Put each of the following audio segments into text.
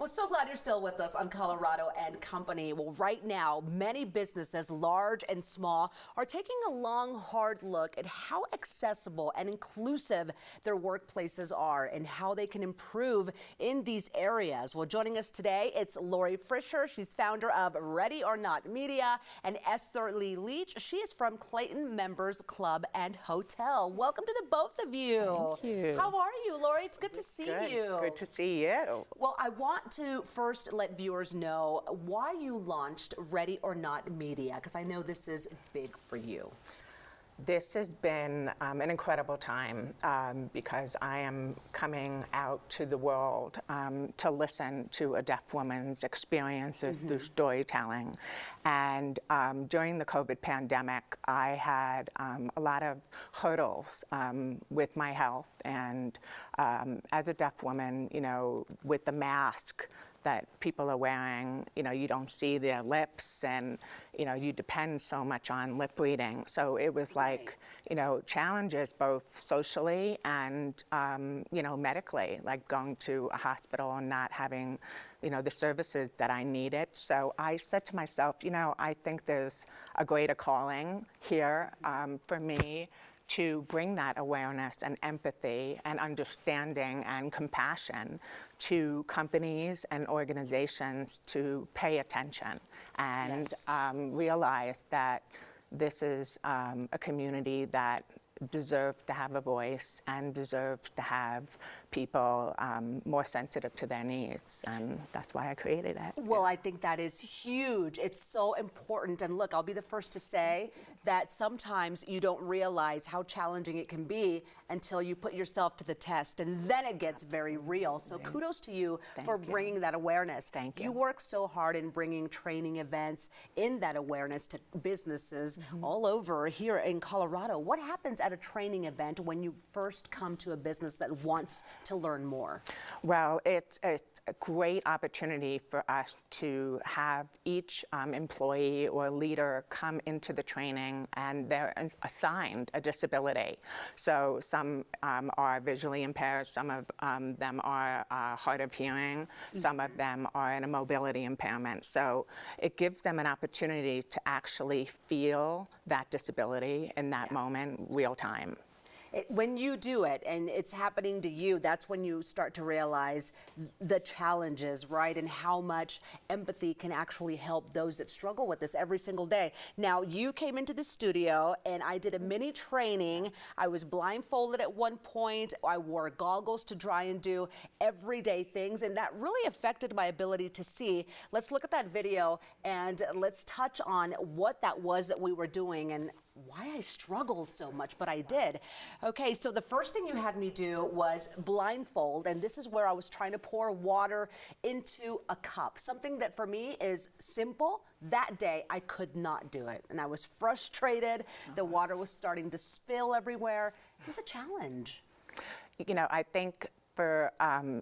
Well, so glad you're still with us on Colorado and Company. Well, right now, many businesses, large and small, are taking a long, hard look at how accessible and inclusive their workplaces are and how they can improve in these areas. Well, joining us today, it's Lori Fisher. She's founder of Ready or Not Media, and Esther Lee Leach. She is from Clayton Members Club and Hotel. Welcome to the both of you. Thank you. How are you, Lori? It's good to see you. Good to see you. Well, I want to first let viewers know why you launched Ready or Not Media, because I know this is big for you. This has been an incredible time because I am coming out to the world to listen to a deaf woman's experiences through storytelling. And during the COVID pandemic, I had a lot of hurdles with my health. And as a deaf woman, you know, with the mask that people are wearing, you know, you don't see their lips, and, you know, you depend so much on lip reading. So it was like, you know, challenges both socially and, you know, medically, like going to a hospital and not having, you know, the services that I needed. So I said to myself, you know, I think there's a greater calling here for me to bring that awareness and empathy and understanding and compassion to companies and organizations to pay attention and realize that this is a community that deserves to have a voice and deserves to have people more sensitive to their needs, and that's why I created it. Well, I think that is huge. It's so important. And look, I'll be the first to say that sometimes you don't realize how challenging it can be until you put yourself to the test, and then it gets very real. So kudos to you for bringing that awareness. Thank you. You work so hard in bringing training events in that awareness to businesses all over here in Colorado. What happens at a training event when you first come to a business that wants to learn more? Well, it's a great opportunity for us to have each employee or leader come into the training, and they're assigned a disability. So some are visually impaired, some of them are hard of hearing, some of them are in a mobility impairment. So it gives them an opportunity to actually feel that disability in that moment, real time. When you do it and it's happening to you, that's when you start to realize the challenges, right? And how much empathy can actually help those that struggle with this every single day. Now, you came into the studio and I did a mini training. I was blindfolded at one point. I wore goggles to try and do everyday things, and that really affected my ability to see. Let's look at that video and let's touch on what that was that we were doing and why I struggled so much, but I did. Okay, so the first thing you had me do was blindfold, and this is where I was trying to pour water into a cup. Something that for me is simple. That day, I could not do it, and I was frustrated. The water was starting to spill everywhere. It was a challenge. You know, I think for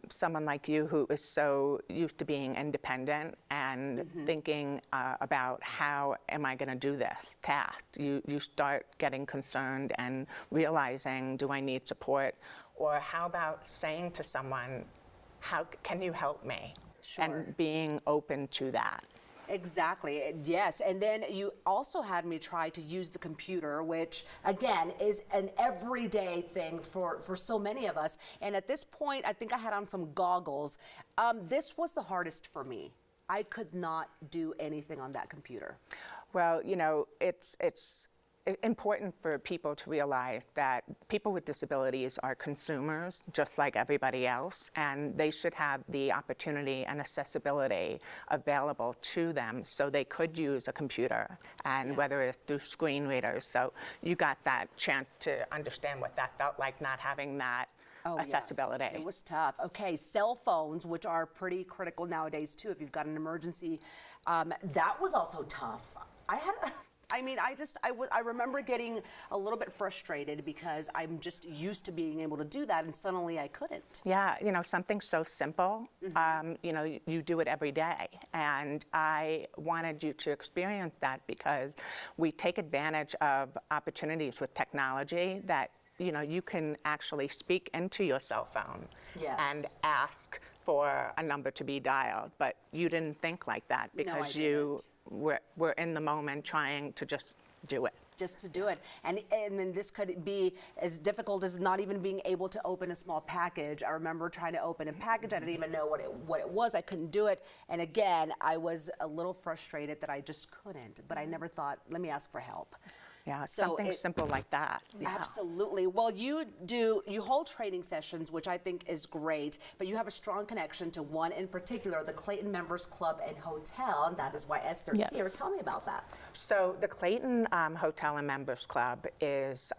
someone like you who is so used to being independent and thinking about how am I going to do this task, you start getting concerned and realizing, do I need support? Or how about saying to someone, how can you help me? Sure. And being open to that. Exactly, yes. And then you also had me try to use the computer, which again is an everyday thing for so many of us. And at this point, I think I had on some goggles. This was the hardest for me. I could not do anything on that computer. Well, you know, it's important for people to realize that people with disabilities are consumers just like everybody else, and they should have the opportunity and accessibility available to them so they could use a computer, and whether it's through screen readers. So you got that chance to understand what that felt like, not having that accessibility. Yes. It was tough. Okay, cell phones, which are pretty critical nowadays too if you've got an emergency, that was also tough. I remember getting a little bit frustrated because I'm just used to being able to do that, and suddenly I couldn't. Yeah, you know, something so simple, you know, you do it every day. And I wanted you to experience that because we take advantage of opportunities with technology that, you know, you can actually speak into your cell phone and ask for a number to be dialed, but you didn't think like that because you were in the moment trying to just do it. Just to do it. And then this could be as difficult as not even being able to open a small package. I remember trying to open a package. I didn't even know what it was. I couldn't do it. And again, I was a little frustrated that I just couldn't. But I never thought, let me ask for help. Yeah, So something simple like that. Yeah. Absolutely. Well, you hold training sessions, which I think is great, but you have a strong connection to one in particular, the Clayton Members Club and Hotel, and that is why Esther's here. Tell me about that. So the Clayton Hotel and Members Club is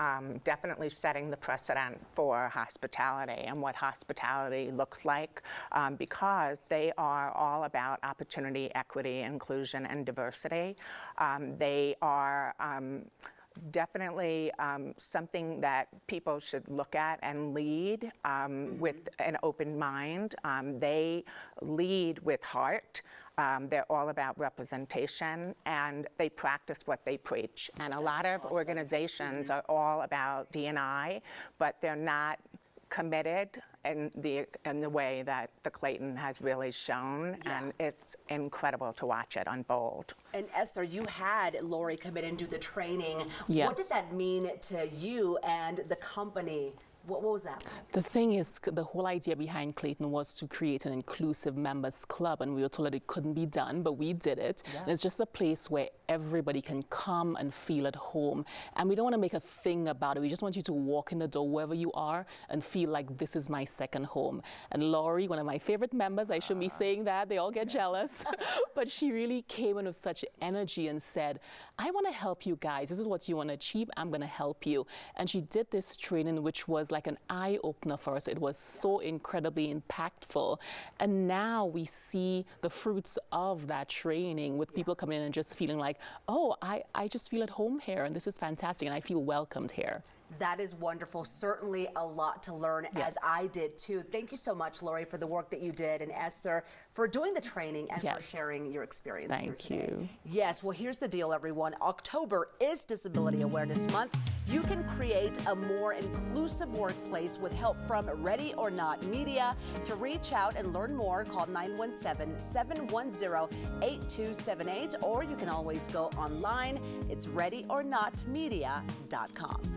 definitely setting the precedent for hospitality and what hospitality looks like, because they are all about opportunity, equity, inclusion, and diversity. They are definitely something that people should look at and lead with an open mind. They lead with heart. They're all about representation, and they practice what they preach. And a lot of organizations are all about D&I, but they're not committed in the way that the Clayton has really shown, and it's incredible to watch it unfold. And Esther, you had Lori come in and do the training. Yes. What did that mean to you and the company? What was that like? The thing is, the whole idea behind Clayton was to create an inclusive members club, and we were told that it couldn't be done, but we did it. And it's just a place where everybody can come and feel at home. And we don't want to make a thing about it. We just want you to walk in the door wherever you are and feel like this is my second home. And Laurie, one of my favorite members, I shouldn't be saying that, they all get jealous, but she really came in with such energy and said, I want to help you guys. This is what you want to achieve. I'm going to help you. And she did this training, which was like an eye-opener for us. It was so incredibly impactful. And now we see the fruits of that training with people coming in and just feeling like, oh, I just feel at home here, and this is fantastic, and I feel welcomed here. That is wonderful. Certainly a lot to learn, as I did too. Thank you so much, Lori, for the work that you did, and Esther, for doing the training and for sharing your experience. Thank you. Yes, well, here's the deal, everyone. October is Disability Awareness Month. You can create a more inclusive workplace with help from Ready or Not Media. To reach out and learn more, call 917-710-8278, or you can always go online. It's readyornotmedia.com.